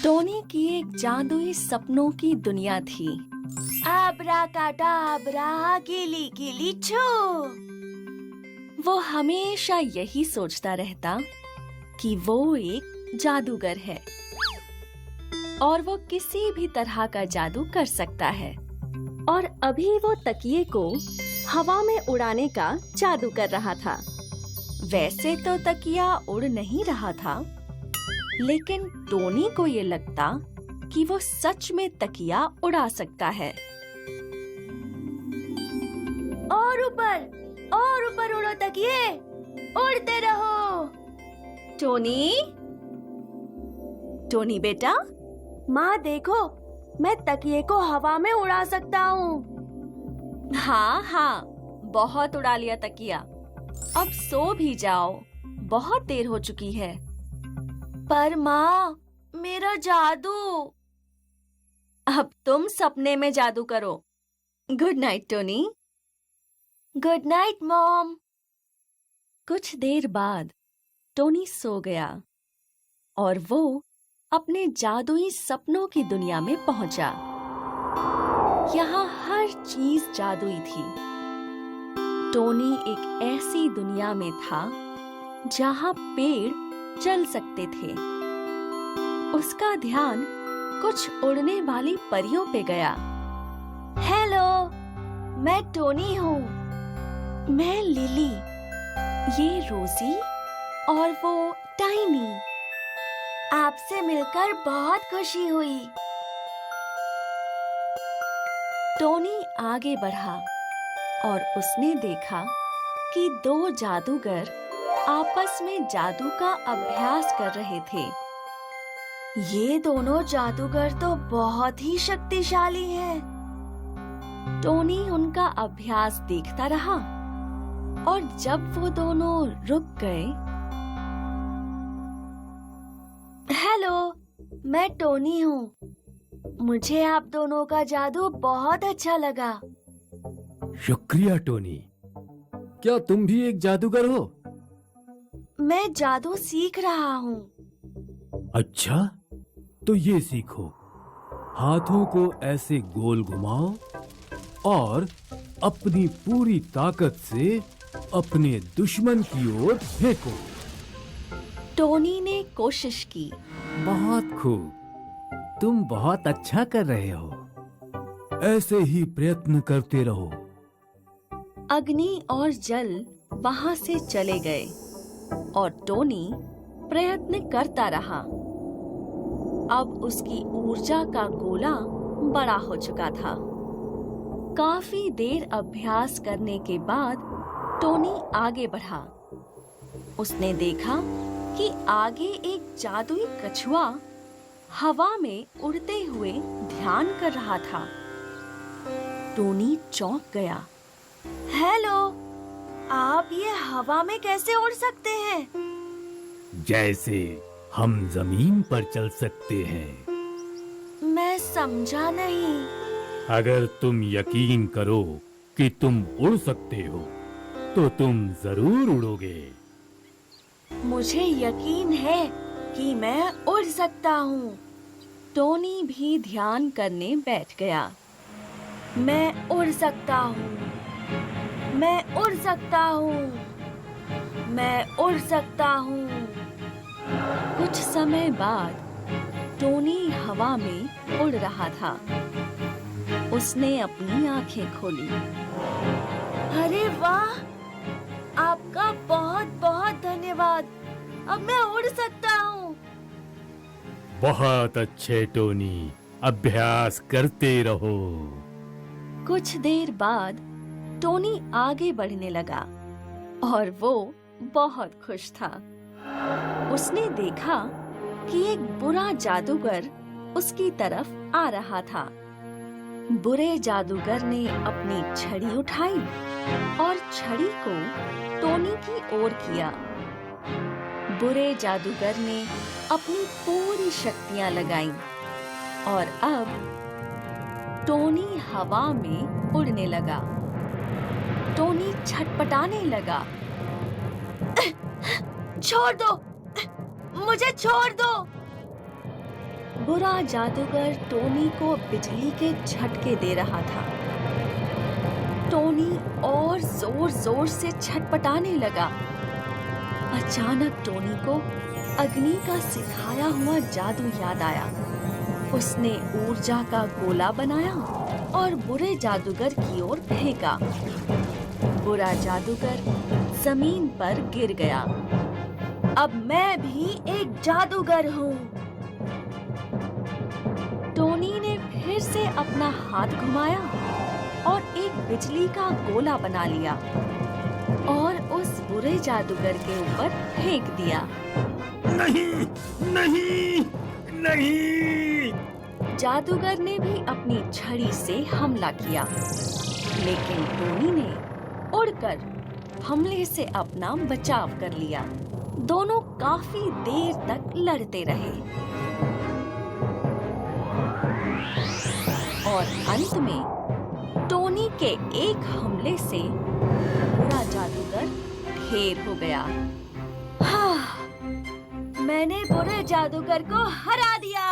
Tony की एक जादुई सपनों की दुनिया थी। आब्राकाडाब्रा, गिली गिली छू। वो हमेशा यही सोचता रहता कि वो एक जादूगर है और वो किसी भी तरह का जादू कर सकता है। और अभी वो तकिए को हवा में उड़ाने का जादू कर रहा था। वैसे तो तकिया उड़ नहीं रहा था, लेकिन टोनी को ये लगता कि वो सच में तकिया उड़ा सकता है। और ऊपर उड़ो तकिए, उड़ते रहो। टोनी बेटा, माँ देखो, मैं तकिए को हवा में उड़ा सकता हूँ। हाँ, बहुत उड़ा लिया तकिया। अब सो भी जाओ, बहुत देर हो चुकी है। पर माँ, मेरा जादू। अब तुम सपने में जादू करो। Good night Tony. Good night mom. कुछ देर बाद टोनी सो गया और वो अपने जादुई सपनों की दुनिया में पहुंचा। यहाँ हर चीज जादुई थी। टोनी एक ऐसी दुनिया में था जहाँ पेड़ चल सकते थे। उसका ध्यान कुछ उड़ने वाली परियों पे गया। हेलो, मैं टोनी हूँ। मैं लिली, ये रोजी और वो टाइनी। आपसे मिलकर बहुत खुशी हुई। टोनी आगे बढ़ा और उसने देखा कि दो जादूगर आपस में जादू का अभ्यास कर रहे थे। ये दोनों जादूगर तो बहुत ही शक्तिशाली हैं। टोनी उनका अभ्यास देखता रहा और जब वो दोनों रुक गए। हेलो, मैं टोनी हूँ। मुझे आप दोनों का जादू बहुत अच्छा लगा। शुक्रिया टोनी। क्या तुम भी एक जादूगर हो? मैं जादू सीख रहा हूँ। अच्छा, तो ये सीखो। हाथों को ऐसे गोल घुमाओ और अपनी पूरी ताकत से अपने दुश्मन की ओर फेंको। टोनी ने कोशिश की। बहुत खूब। तुम बहुत अच्छा कर रहे हो। ऐसे ही प्रयत्न करते रहो। अग्नि और जल वहां से चले गए और टोनी प्रयत्न करता रहा। अब उसकी ऊर्जा का गोला बड़ा हो चुका था। काफी देर अभ्यास करने के बाद टोनी आगे बढ़ा। उसने देखा कि आगे एक जादुई कछुआ हवा में उड़ते हुए ध्यान कर रहा था। टोनी चौंक गया। हेलो, आप ये हवा में कैसे उड़ सकते हैं? जैसे हम जमीन पर चल सकते हैं। मैं समझा नहीं। अगर तुम यकीन करो कि तुम उड़ सकते हो, तो तुम जरूर उड़ोगे। मुझे यकीन है कि मैं उड़ सकता हूँ। टोनी भी ध्यान करने बैठ गया। मैं उड़ सकता हूँ। मैं उड़ सकता हूँ। मैं उड़ सकता हूँ। कुछ समय बाद टोनी हवा में उड़ रहा था। उसने अपनी आंखें खोली। अरे वाह! आपका बहुत बहुत धन्यवाद। अब मैं उड़ सकता हूँ। बहुत अच्छे टोनी, अभ्यास करते रहो। कुछ देर बाद टोनी आगे बढ़ने लगा और वो बहुत खुश था। उसने देखा कि एक बुरा जादूगर उसकी तरफ आ रहा था। बुरे जादूगर ने अपनी छड़ी उठाई और छड़ी को टोनी की ओर किया। बुरे जादूगर ने अपनी पूरी शक्तियां लगाईं और अब टोनी हवा में उड़ने लगा। टोनी छटपटाने लगा। छोड़ दो, मुझे छोड़ दो। बुरा जादूगर टोनी को बिजली के झटके दे रहा था। टोनी और जोर जोर से छटपटाने लगा। अचानक टोनी को अग्नि का सिखाया हुआ जादू याद आया। उसने ऊर्जा का गोला बनाया और बुरे जादूगर की ओर फेंका। बुरा जादूगर जमीन पर गिर गया। अब मैं भी एक जादूगर हूँ। टोनी ने फिर से अपना हाथ घुमाया और एक बिजली का गोला बना लिया और उस बुरे जादूगर के ऊपर फेंक दिया। नहीं, नहीं, नहीं। जादूगर ने भी अपनी छड़ी से हमला किया, लेकिन टोनी ने उड़कर हमले से अपना बचाव कर लिया। दोनों काफी देर तक लड़ते रहे और अंत में टोनी के एक हमले से बुरा जादूगर ढेर हो गया। हाँ, मैंने बुरे जादूगर को हरा दिया।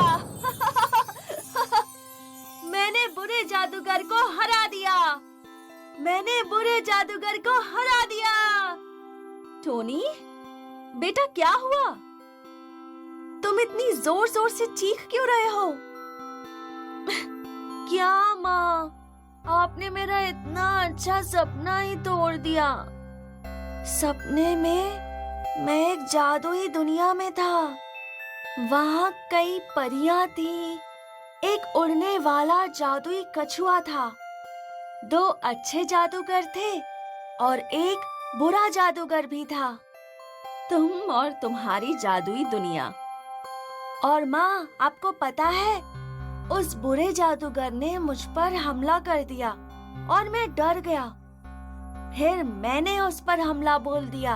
मैंने बुरे जादूगर को हरा दिया। मैंने बुरे जादूगर को हरा दिया। टोनी, बेटा क्या हुआ? तुम इतनी जोर जोर से चीख क्यों रहे हो? क्या माँ, आपने मेरा इतना अच्छा सपना ही तोड़ दिया। सपने में मैं एक जादुई दुनिया में था। वहाँ कई परियां थी। एक उड़ने वाला जादुई कछुआ था। 2 अच्छे जादूगर थे और एक बुरा जादूगर भी था। तुम और तुम्हारी जादुई दुनिया। और माँ, आपको पता है, उस बुरे जादूगर ने मुझ पर हमला कर दिया और मैं डर गया। फिर मैंने उस पर हमला बोल दिया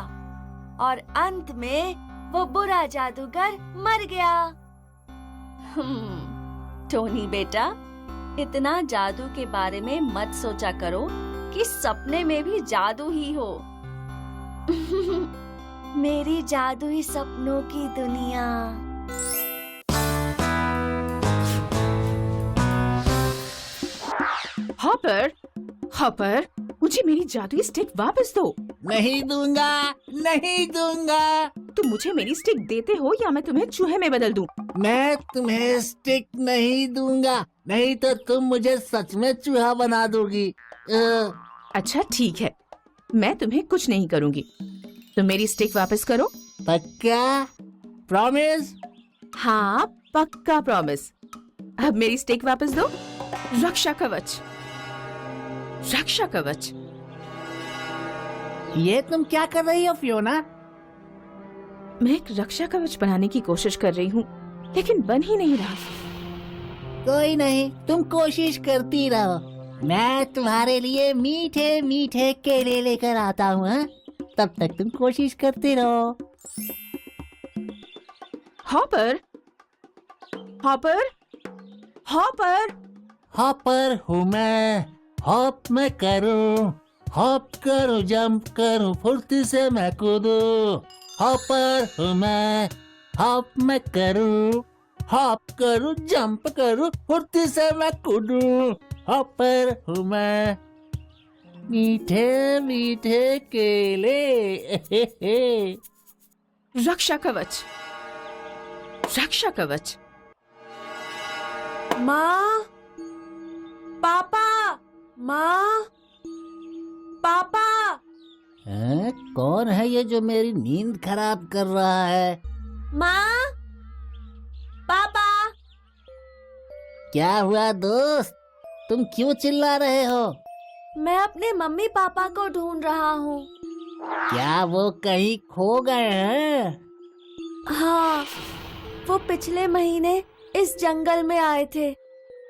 और अंत में वो बुरा जादूगर मर गया। टोनी बेटा, इतना जादू के बारे में मत सोचा करो कि सपने में भी जादू ही हो। मेरी जादुई सपनों की दुनिया। हॉपर, हॉपर, मुझे मेरी जादुई स्टिक वापस दो। नहीं दूंगा, नहीं दूंगा। तुम मुझे मेरी स्टिक देते हो या मैं तुम्हें चूहे में बदल दूं? मैं तुम्हें स्टिक नहीं दूंगा, नहीं तो तुम मुझे सच में चूहा बना दोगी। अच्छा ठीक है, मैं तुम्हें कुछ नहीं करूंगी। तुम मेरी स्टिक वापस करो। पक्का? प्रॉमिस? हाँ, पक्का प्रॉमिस। अब मेरी स्टिक वापस दो। रक्षा कवच, रक्षा कवच। ये तुम क्या कर रही हो फियोना? मैं एक रक्षा कवच बनाने की कोशिश कर रही हूँ, लेकिन बन ही नहीं रहा। कोई नहीं, तुम कोशिश करती रहो। मैं तुम्हारे लिए मीठे मीठे केले लेकर आता हूँ। हाँ? तब तक तुम कोशिश करते रहो। Hopper, hopper, hopper. हॉपर हूँ मैं, हॉप मैं करूँ, हॉप करूँ, जंप करूँ, फुर्ती से मैं कूदूँ। हॉपर हूँ मैं, हॉप मैं करूँ, हॉप करूँ, जंप करूँ, फुर्ती से मैं कूदूँ। हॉपर हूँ मैं। मीठे मीठे केले। रक्षा कवच, रक्षा कवच। माँ, पापा, माँ, पापा। कौन है ये जो मेरी नींद खराब कर रहा है? माँ, पापा। क्या हुआ दोस्त, तुम क्यों चिल्ला रहे हो? मैं अपने मम्मी पापा को ढूंढ रहा हूँ। क्या वो कहीं खो गए हैं? हाँ, वो पिछले महीने इस जंगल में आए थे,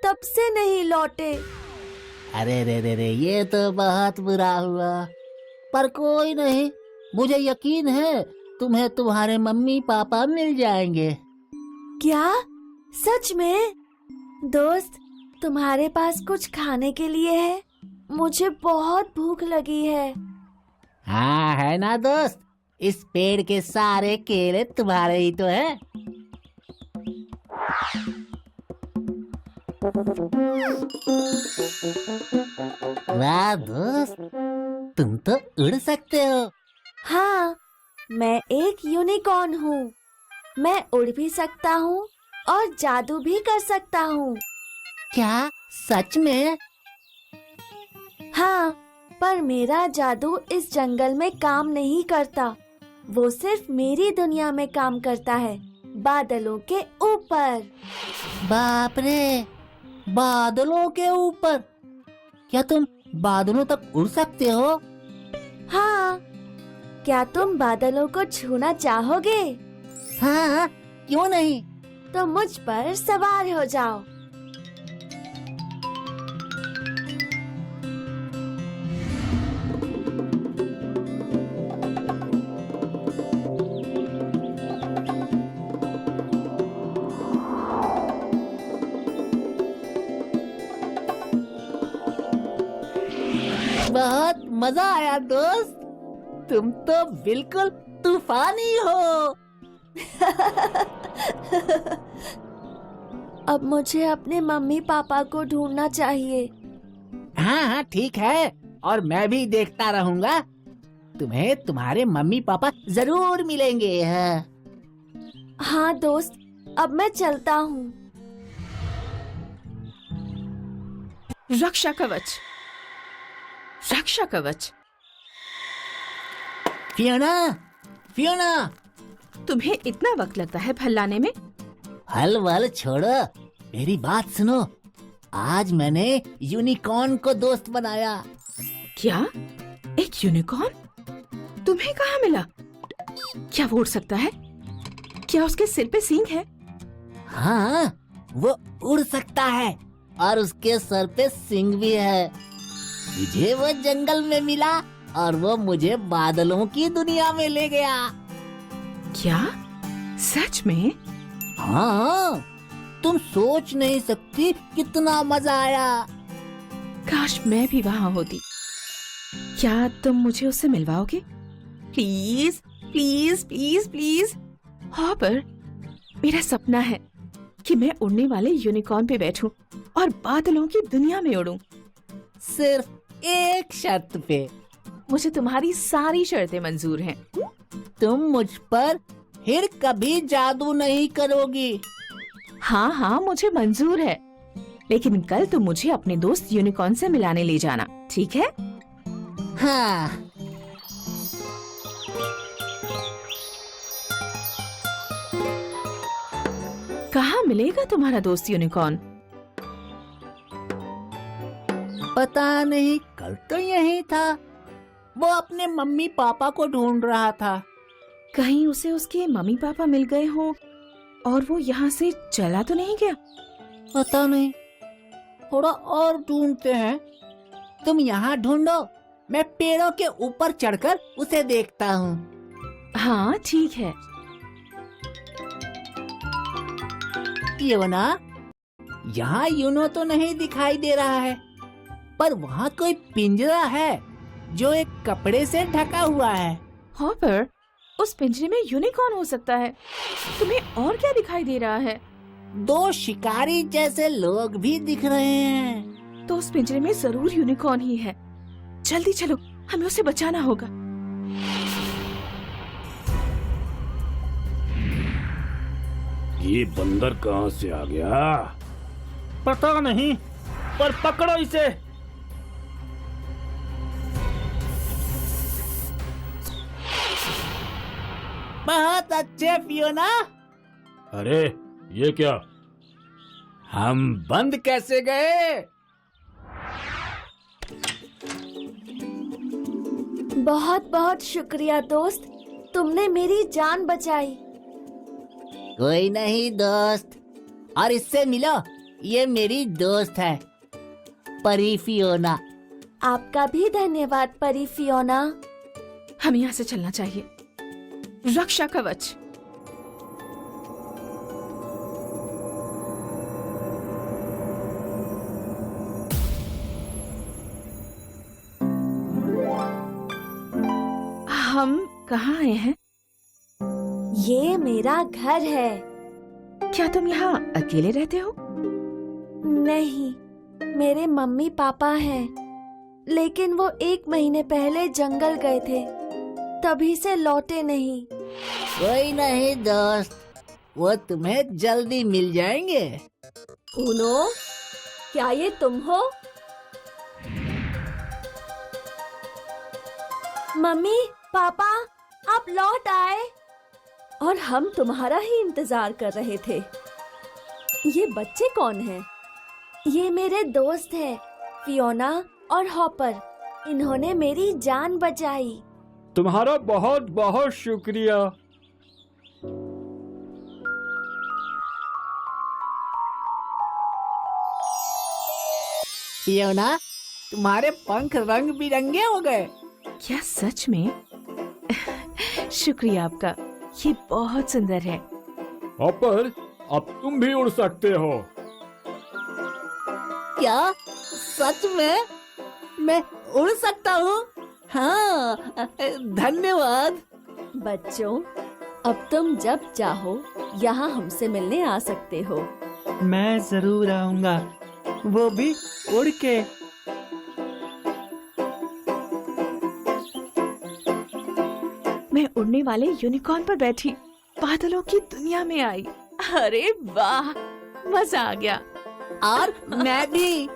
तब से नहीं लौटे। अरे रे रे रे, ये तो बहुत बुरा हुआ। पर कोई नहीं, मुझे यकीन है तुम्हें तुम्हारे मम्मी पापा मिल जाएंगे। क्या? सच में? दोस्त, तुम्हारे पास कुछ खाने के लिए है? मुझे बहुत भूख लगी है। हाँ है ना दोस्त, इस पेड़ के सारे केले तुम्हारे ही तो हैं। वाह दोस्त, तुम तो उड़ सकते हो। हाँ, मैं एक यूनिकॉर्न हूँ। मैं उड़ भी सकता हूँ और जादू भी कर सकता हूँ। क्या सच में? हाँ, पर मेरा जादू इस जंगल में काम नहीं करता। वो सिर्फ मेरी दुनिया में काम करता है, बादलों के ऊपर। बाप रे, बादलों के ऊपर? क्या तुम बादलों तक उड़ सकते हो? हाँ, क्या तुम बादलों को छूना चाहोगे? हाँ, क्यों नहीं? तो मुझ पर सवार हो जाओ। बहुत मजा आया दोस्त, तुम तो बिल्कुल तूफानी हो। अब मुझे अपने मम्मी पापा को ढूंढना चाहिए। हाँ हाँ ठीक है, और मैं भी देखता रहूंगा। तुम्हें तुम्हारे मम्मी पापा जरूर मिलेंगे। हाँ दोस्त, अब मैं चलता हूँ। रक्षा कवच, रक्षा कवच। फियोना, फियोना, तुम्हें इतना वक्त लगता है फल लाने में? हल वल छोड़ो, मेरी बात सुनो। आज मैंने यूनिकॉर्न को दोस्त बनाया। क्या? एक यूनिकॉर्न? तुम्हें कहाँ मिला? क्या वो उड़ सकता है? क्या उसके सिर पे सींग है? हाँ, वो उड़ सकता है और उसके सर पे सींग भी है। मुझे वो जंगल में मिला और वो मुझे बादलों की दुनिया में ले गया। क्या? सच में? हाँ, तुम सोच नहीं सकती कितना मजा आया। काश मैं भी वहाँ होती। क्या तुम मुझे उससे मिलवाओगे? Please please please please. Hopper, मेरा सपना है कि मैं उड़ने वाले यूनिकॉर्न पे बैठूं और बादलों की दुनिया में उड़ूं। सिर्फ एक शर्त पे। मुझे तुम्हारी सारी शर्तें मंजूर हैं। तुम मुझ पर फिर कभी जादू नहीं करोगी। हाँ हाँ, मुझे मंजूर है, लेकिन कल तुम मुझे अपने दोस्त यूनिकॉर्न से मिलाने ले जाना, ठीक है? हाँ। कहाँ मिलेगा तुम्हारा दोस्त यूनिकॉर्न? पता नहीं, कल तो यही था। वो अपने मम्मी पापा को ढूंढ रहा था। कहीं उसे उसके मम्मी पापा मिल गए हो और वो यहाँ से चला तो नहीं गया? पता नहीं, थोड़ा और ढूंढते हैं। तुम यहाँ ढूंढो, मैं पेड़ों के ऊपर चढ़कर उसे देखता हूँ। हाँ ठीक है। योना, यहाँ यूनो तो नहीं दिखाई दे रहा है, पर वहाँ कोई पिंजरा है जो एक कपड़े से ढका हुआ है। हॉपर, उस पिंजरे में यूनिकॉर्न हो सकता है। तुम्हें और क्या दिखाई दे रहा है? दो शिकारी जैसे लोग भी दिख रहे हैं। तो उस पिंजरे में जरूर यूनिकॉर्न ही है। जल्दी चलो, हमें उसे बचाना होगा। ये बंदर कहाँ से आ गया? पता नहीं, पर पकड़ो इसे। बहुत अच्छे फियोना। अरे ये क्या? हम बंद कैसे गए? बहुत बहुत शुक्रिया दोस्त, तुमने मेरी जान बचाई। कोई नहीं दोस्त, और इससे मिलो, ये मेरी दोस्त है, परी फियोना। आपका भी धन्यवाद परी फियोना। हमें यहाँ से चलना चाहिए। रक्षा कवच। हम कहाँ आए हैं? ये मेरा घर है। क्या तुम यहाँ अकेले रहते हो? नहीं, मेरे मम्मी पापा हैं, लेकिन वो 1 महीने पहले जंगल गए थे, तभी से लौटे नहीं। कोई नहीं दोस्त, वो तुम्हें जल्दी मिल जाएंगे। उनो, क्या ये तुम हो? मम्मी पापा, आप लौट आए। और हम तुम्हारा ही इंतजार कर रहे थे। ये बच्चे कौन हैं? ये मेरे दोस्त हैं, फियोना और हॉपर। इन्होंने मेरी जान बचाई। तुम्हारा बहुत बहुत शुक्रिया। फियोना, तुम्हारे पंख रंग बिरंगे हो गए। क्या सच में? शुक्रिया आपका, ये बहुत सुंदर है। हॉपर, अब तुम भी उड़ सकते हो। क्या सच में मैं उड़ सकता हूँ? हाँ, धन्यवाद। बच्चों, अब तुम जब चाहो यहाँ हमसे मिलने आ सकते हो। मैं जरूर आऊंगा, वो भी उड़ के। मैं उड़ने वाले यूनिकॉर्न पर बैठी बादलों की दुनिया में आई। अरे वाह, मजा आ गया। और मैं भी।